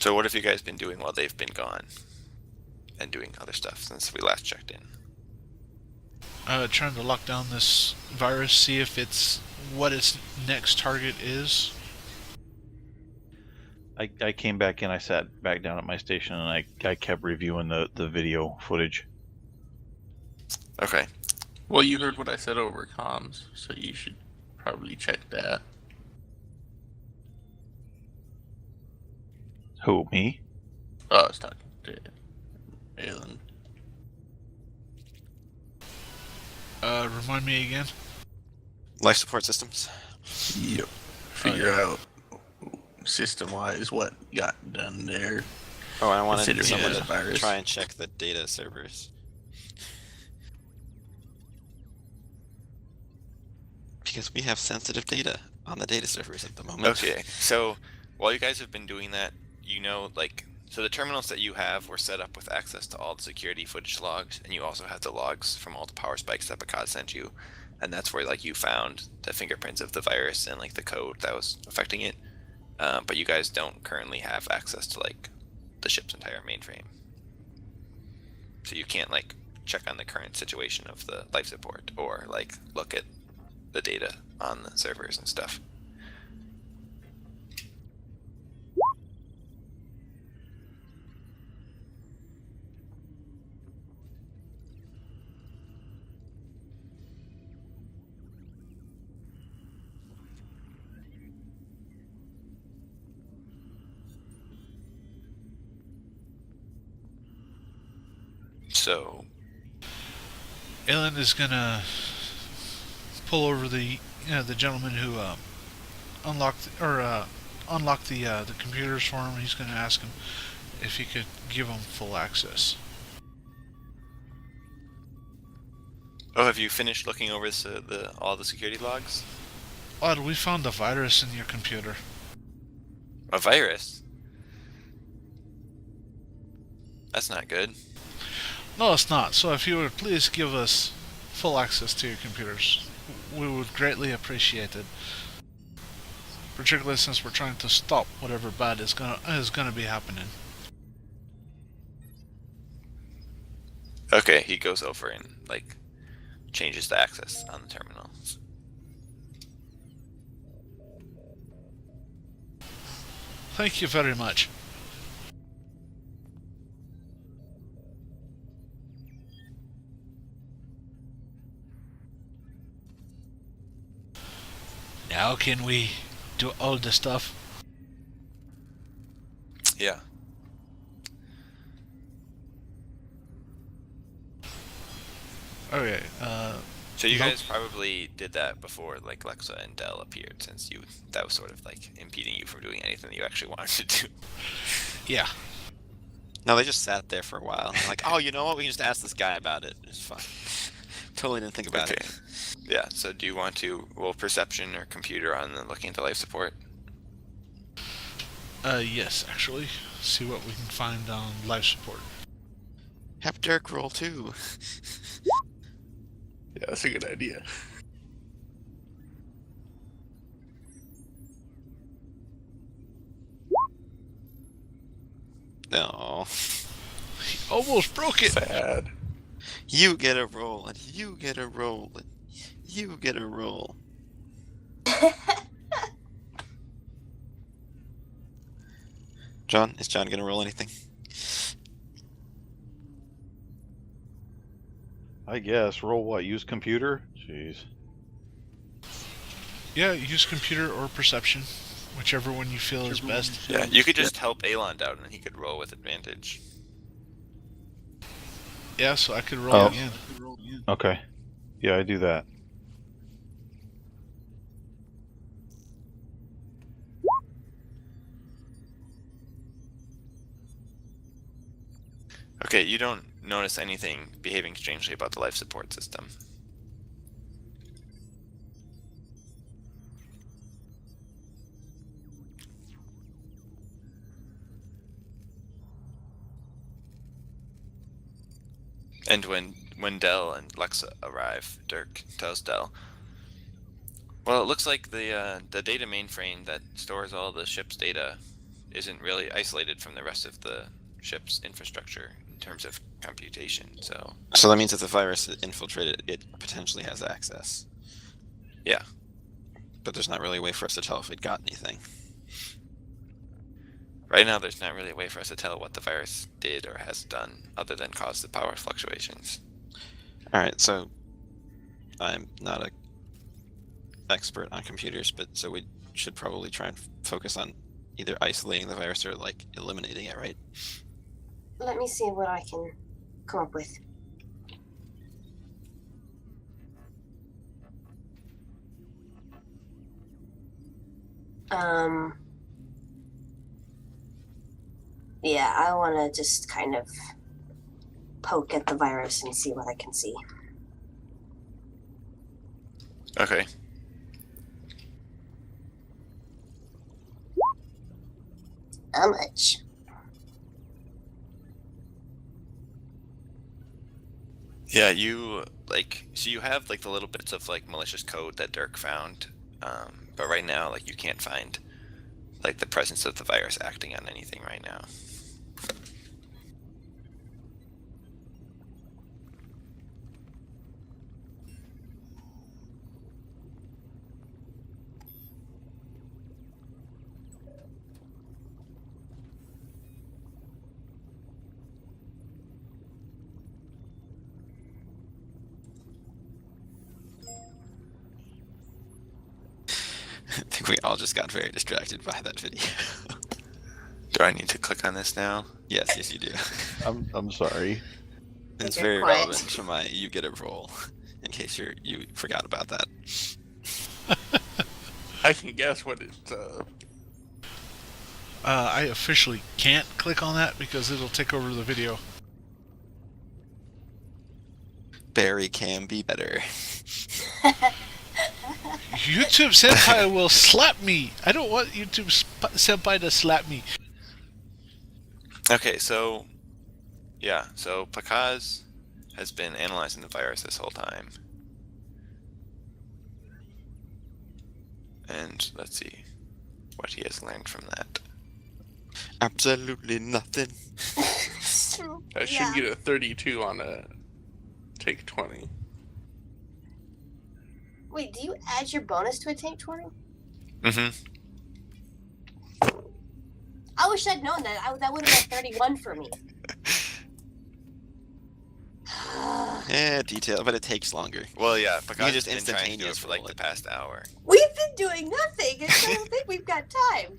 So what have you guys been doing while they've been gone? And doing other stuff since we last checked in? trying to lock down this virus, see if it's what its next target is. I came back in, I sat back down at my station, and I kept reviewing the video footage. Okay. Well, you heard what I said over comms, so you should probably check that. Who, me? Oh, I was talking to Alan. Remind me again. Life support systems. Yep. Figure out system-wise what got done there. Oh, I wanted Considering someone it is to a virus. try and check the data servers. Because we have sensitive data on the data servers at the moment. Okay, so while you guys have been doing that, you know, like, so the terminals that you have were set up with access to all the security footage logs, and you also have the logs from all the power spikes that Picard sent you, and that's where, like, you found the fingerprints of the virus and, like, the code that was affecting it. But you guys don't currently have access to, like, the ship's entire mainframe. So you can't, like, check on the current situation of the life support or, like, look at the data on the servers and stuff. So, Alan is gonna pull over the gentleman who unlocked the computers for him. He's gonna ask him if he could give him full access. oh, have you finished looking over all the security logs? Odd, we found a virus in your computer. A virus? That's not good. No, it's not. So if you would please give us full access to your computers, we would greatly appreciate it. Particularly since we're trying to stop whatever bad is gonna be happening. Okay, he goes over and, like, changes the access on the terminals. Thank you very much. Now can we do all the stuff? Yeah. Okay, So you Nope. guys probably did that before, like, Lexa and Dell appeared, since that was sort of, like, impeding you from doing anything that you actually wanted to do. yeah. No, they just sat there for a while. And they're like, oh, you know what? We can just ask this guy about it. It's fine. Totally didn't think about Okay. it. Yeah, so do you want to roll perception or computer on the looking into life support? Yes, actually. See what we can find on life support. Have Dirk roll too. Yeah, that's a good idea. No. He almost broke it! Sad. You get a roll, and you get a roll, and you get a roll. John, is John gonna roll anything? I guess. Roll what? Use computer? Jeez. Yeah, use computer or perception. Whichever one you feel is best. Yeah, you could just help Alon out and he could roll with advantage. Yeah, so I could roll Oh. again. Okay. Yeah, I do that. Okay, you don't notice anything behaving strangely about the life support system. And when Dell and Lexa arrive, Dirk tells Dell, well, it looks like the data mainframe that stores all the ship's data isn't really isolated from the rest of the ship's infrastructure in terms of computation. So So that means if the virus infiltrated, it potentially has access. yeah. But there's not really a way for us to tell if it got anything. Right now, there's not really a way for us to tell what the virus did or has done other than cause the power fluctuations. All right, so I'm not a expert on computers, but so we should probably try and focus on either isolating the virus or like eliminating it, right? Let me see what I can come up with. Yeah, I want to just kind of poke at the virus and see what I can see. Okay. How much? Yeah, you like so you have like the little bits of like malicious code that Dirk found, but right now like you can't find like the presence of the virus acting on anything right now. I think we all just got very distracted by that video. Do I need to click on this now? Yes, you do. I'm sorry. It's You're very quiet. relevant to my you get a roll, in case you forgot about that. I can guess what it's. I officially can't click on that because it'll take over the video. Barry can be better. YouTube Senpai will slap me. I don't want YouTube Senpai to slap me. Okay, so yeah, so Pakaz has been analyzing the virus this whole time. And let's see what he has learned from that. Absolutely nothing. I should get a 32 on a take 20. Wait, do you add your bonus to a take 20? Mm-hmm. I wish I'd known that. That would have been 31 for me. Yeah, detail, but it takes longer. Well, yeah, can Pakaz just has been trying to do it instantaneous for like roll the it. past hour. We've been doing nothing, and so I don't think we've got time.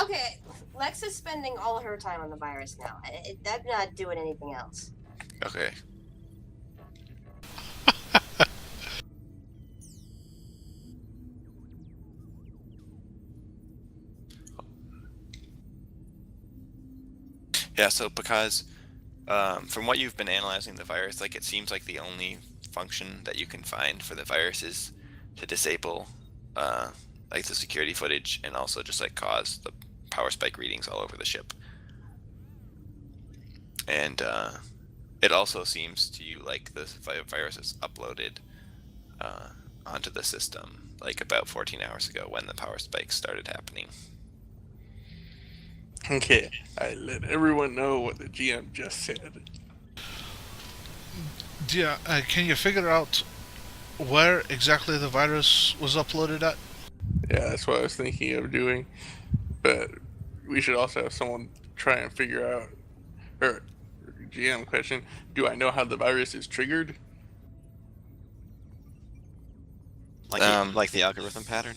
Okay, Lex is spending all her time on the virus now. I'm not doing anything else. Okay. Yeah, so Pakaz, from what you've been analyzing the virus, like it seems like the only function that you can find for the virus is to disable like the security footage and also just like cause the power spike readings all over the ship. And it also seems to you like the virus is uploaded onto the system like about 14 hours ago when the power spikes started happening. Okay, I let everyone know what the GM just said. Yeah, can you figure out where exactly the virus was uploaded at? Yeah, that's what I was thinking of doing. But we should also have someone try and figure out. Or, GM question: do I know how the virus is triggered? Like the algorithm pattern.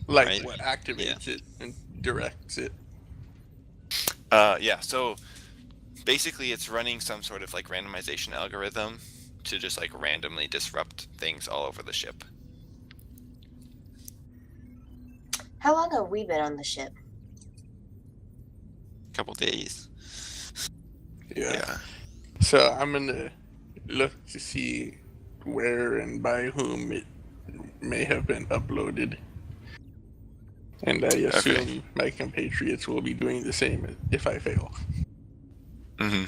Like Right. what activates it and directs it? Yeah, so basically it's running some sort of like randomization algorithm to just like randomly disrupt things all over the ship. How long have we been on the ship? Couple days. Yeah. So I'm gonna look to see where and by whom it may have been uploaded. And I assume my compatriots will be doing the same if I fail. Mm-hmm.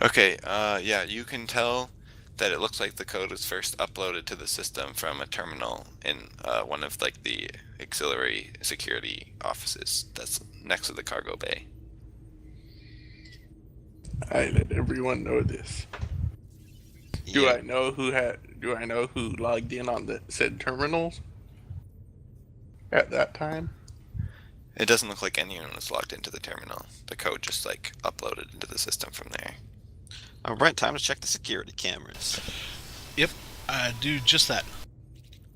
Okay, yeah, you can tell that it looks like the code was first uploaded to the system from a terminal in one of like the auxiliary security offices that's next to the cargo bay. I let everyone know this. Do Yeah. I know who logged in on the said terminals at that time? It doesn't look like anyone was logged into the terminal. The code just like uploaded into the system from there. All right, time to check the security cameras. Yep, do just that.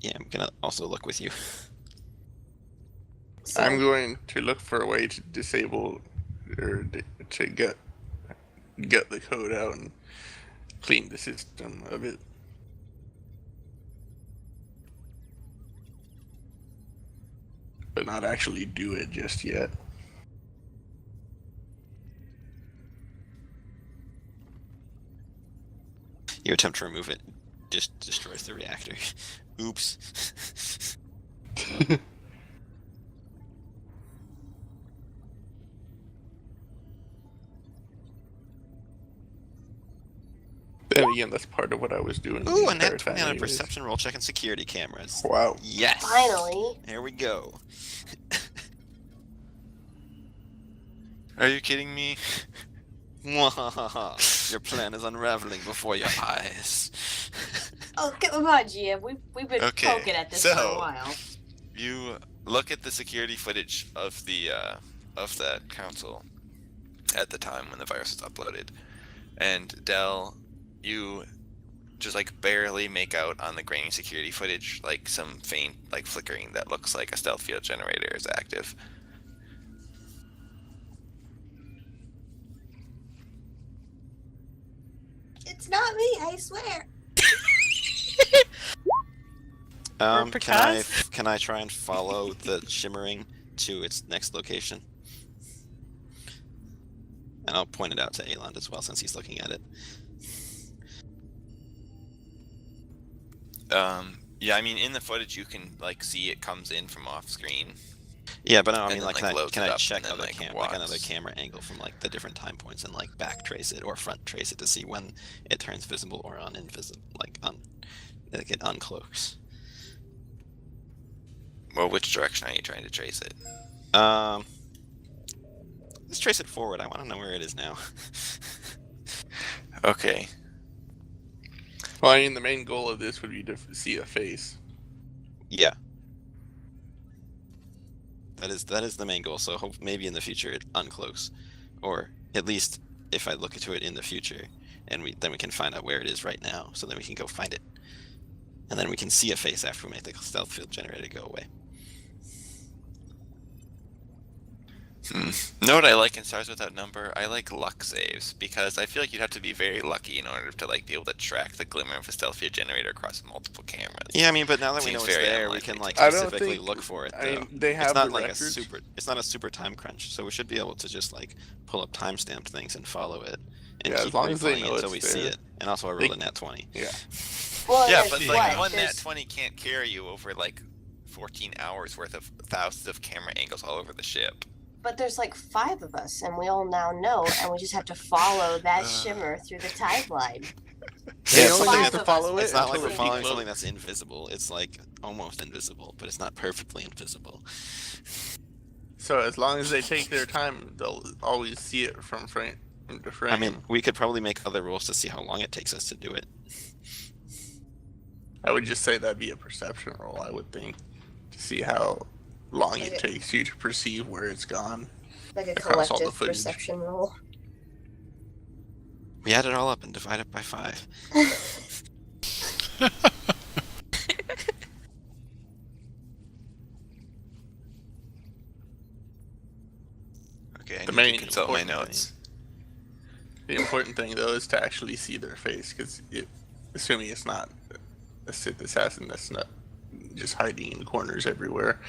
Yeah, I'm gonna also look with you. So, I'm going to look for a way to disable or to get the code out and clean the system of it. But not actually do it just yet. You attempt to remove it, just destroys the reactor. Oops. Then again, that's part of what I was doing. Ooh, the and that entire 20 time on a anyways. perception roll checking security cameras. Wow. Yes. finally. There we go. Are you kidding me? Mwahaha. Your plan is unraveling before your eyes. Oh, come on, GM. We've been Okay, poking at this for so- a while. You look at the security footage of the council at the time when the virus was uploaded, and Dell, you just like barely make out on the grainy security footage like some faint like flickering that looks like a stealth field generator is active. It's not me, I swear. Can I try and follow the shimmering to its next location? And I'll point it out to Alon as well since he's looking at it. Yeah, I mean in the footage you can like see it comes in from off screen. Yeah, but no, I And mean, then, like, like, loads can it I up check and then, other like, like another walks. camera angle from like the different time points and like back trace it or front trace it to see when it turns visible or uninvisible, like it uncloaks. Well, which direction are you trying to trace it? Let's trace it forward. I want to know where it is now. Okay. Well, I mean, the main goal of this would be to see a face. Yeah. That is the main goal. So hope maybe in the future it uncloaks, or at least if I look into it in the future, and then we can find out where it is right now. So then we can go find it, and then we can see a face after we make the stealth field generator go away. Know what I like in Stars Without Number? I like luck saves because I feel like you'd have to be very lucky in order to like be able to track the glimmer of a stealth field generator across multiple cameras. Yeah, I mean, but now that we know Seems it's very there, we unlikely can like I don't specifically think- look for it. I Though. mean, they have it's not the like records. it's not a super time crunch, so we should be able to just like pull up timestamped things and follow it, and Yeah, as keep long as they replaying know it until it's we see there. it. And also, I rolled a nat 20. Yeah. Well, Yeah, there's but what? like one nat There's- 20 can't carry you over like 14 hours worth of thousands of camera angles all over the ship. But there's like 5 of us, and we all now know, and we just have to follow that shimmer through the timeline. They it's only something have that- to follow it. It's not like until we're the following peak something load. that's invisible. It's like almost invisible, but it's not perfectly invisible. So as long as they take their time, they'll always see it from frame to frame. I mean, we could probably make other rules to see how long it takes us to do it. I would just say that'd be a perception roll. I would think to see how long it Okay. takes you to perceive where it's gone. Like a Across all the collective footage. perception roll. We add it all up and divide it by 5. Okay, I The need main to consult my important notes. The important thing though is to actually see their face, because assuming it's not a Sith assassin that's not just hiding in corners everywhere.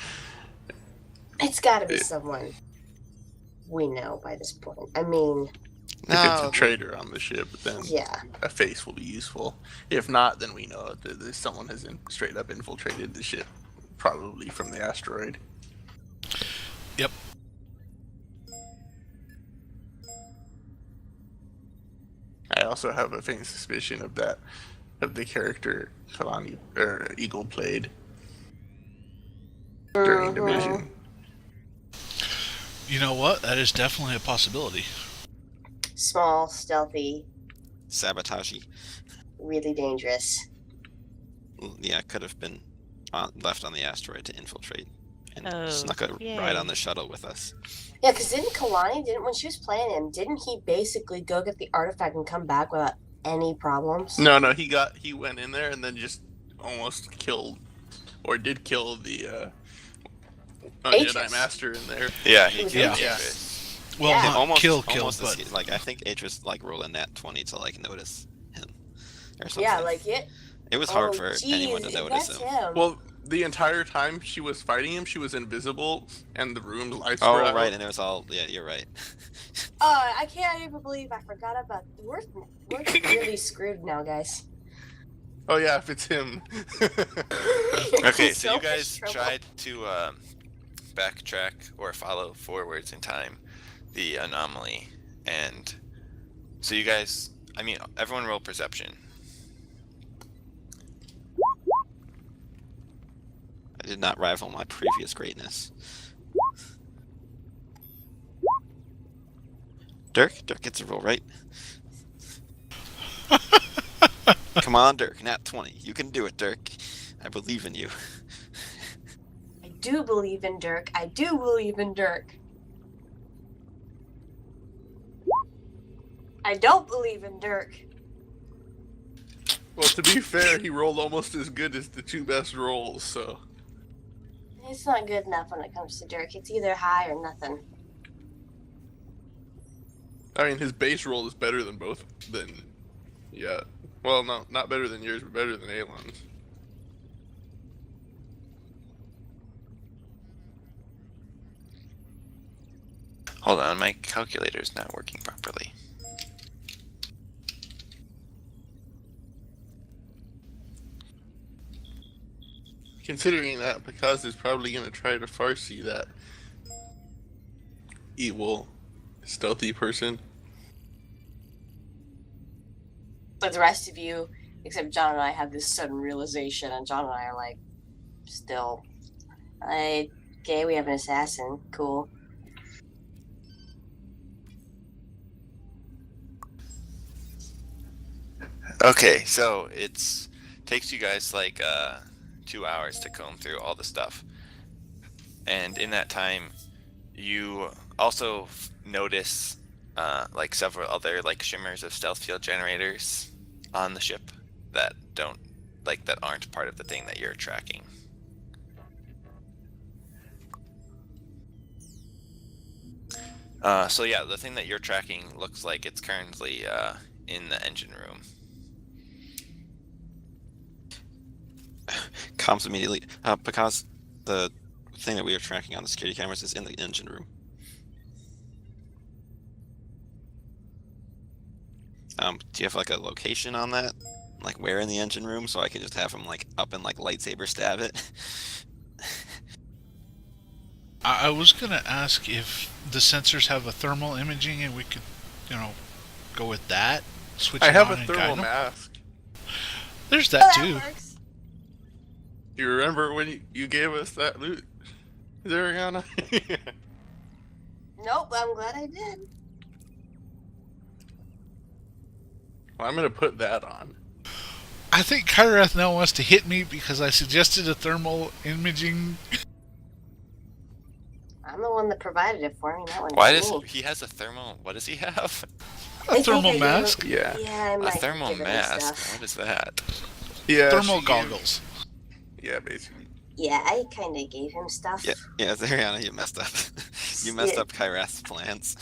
It's got to be Yeah. someone we know by this point. I mean, If it's a traitor on the ship, then yeah. a face will be useful. If not, then we know that someone has straight up infiltrated the ship, probably from the asteroid. Yep. also have a faint suspicion of that, of the character Kalani or Eagle played during Division. You know what? That is definitely a possibility. Small, stealthy, Sabotagey. really dangerous. Yeah, could have been left on the asteroid to infiltrate and Oh, snuck a yay. ride on the shuttle with us. Yeah, because didn't Kalani, when she was playing him, didn't he basically go get the artifact and come back without any problems? No, he went in there and then just almost killed, or did kill the Jedi Atris. Master in there. Yeah, It he was killed Atris. Atris. Well, Yeah. not almost kill, almost but like I think Atris like rolled a nat 20 to like notice him or something. Yeah, like it. it was hard Oh, for geez, anyone to notice that's him. him. Well, the entire time she was fighting him, she was were and the room's lights were Oh out. right, and it was all you're right. I can't even believe I forgot about. We're really screwed now, guys. Oh yeah, if it's him. Okay, In so you much guys trouble. tried to backtrack or follow forwards in time the anomaly, and so you guys, I mean, everyone roll perception. I did not rival my previous greatness. Dirk gets a roll, right? Come on, Dirk, nat 20. You can do it, Dirk. I believe in you. I do believe in Dirk. I do believe in Dirk. I don't believe in Dirk. Well, to be fair, he rolled almost as good as the two best rolls, so. It's not good enough when it comes to Dirk. It's either high or nothing. I mean, his base roll is better than yeah. Well, no, not better than yours, but better than Alon's. Hold on, my calculator's not working properly. Considering that, Picasso is probably going to try to Farsi that evil, stealthy person. But the rest of you, except John and I, have this sudden realization, and John and I are like, still, okay, we have an assassin. Cool. Okay, so it's takes you guys like 2 hours to comb through all the stuff, and in that time, you also notice like several other like shimmers of stealth field generators on the ship that aren't part of the thing that you're tracking. So yeah, the thing that you're tracking looks like it's currently in the engine room. Comms immediately. Because the thing that we are tracking on the security cameras is in the engine room. Do you have like a location on that? Like where in the engine room, so I can just have him like up and like lightsaber stab it? I was gonna ask if the sensors have a thermal imaging and we could, go with that. Switch I it have on a and thermal guide 'em. mask. There's Oh, that too. works. You remember when you gave us that loot, Zariana? Nope, I'm glad I did. Well, I'm going to put that on. I think Kyrath now wants to hit me because I suggested a thermal imaging. I'm the one that provided it for me. That one. Why was does me. he has a thermal? What does he have? A I think thermal I gave mask? him- Yeah. Yeah, I A might thermal give him mask. stuff. What is that? Yeah. Thermal she gave- goggles. Yeah, basically. Yeah, I kind of gave him stuff. Yeah, Zariana, you messed up. You messed up Kyrath's plans.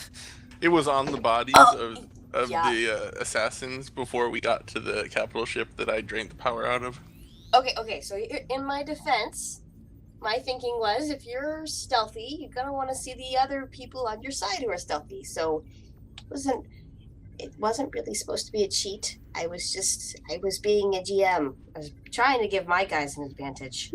It was on the bodies Oh, of yeah. the assassins before we got to the capital ship that I drained the power out of. Okay. So in my defense, my thinking was, if you're stealthy, you're gonna want to see the other people on your side who are stealthy. So it wasn't really supposed to be a cheat. I was being a GM. I was trying to give my guys an advantage.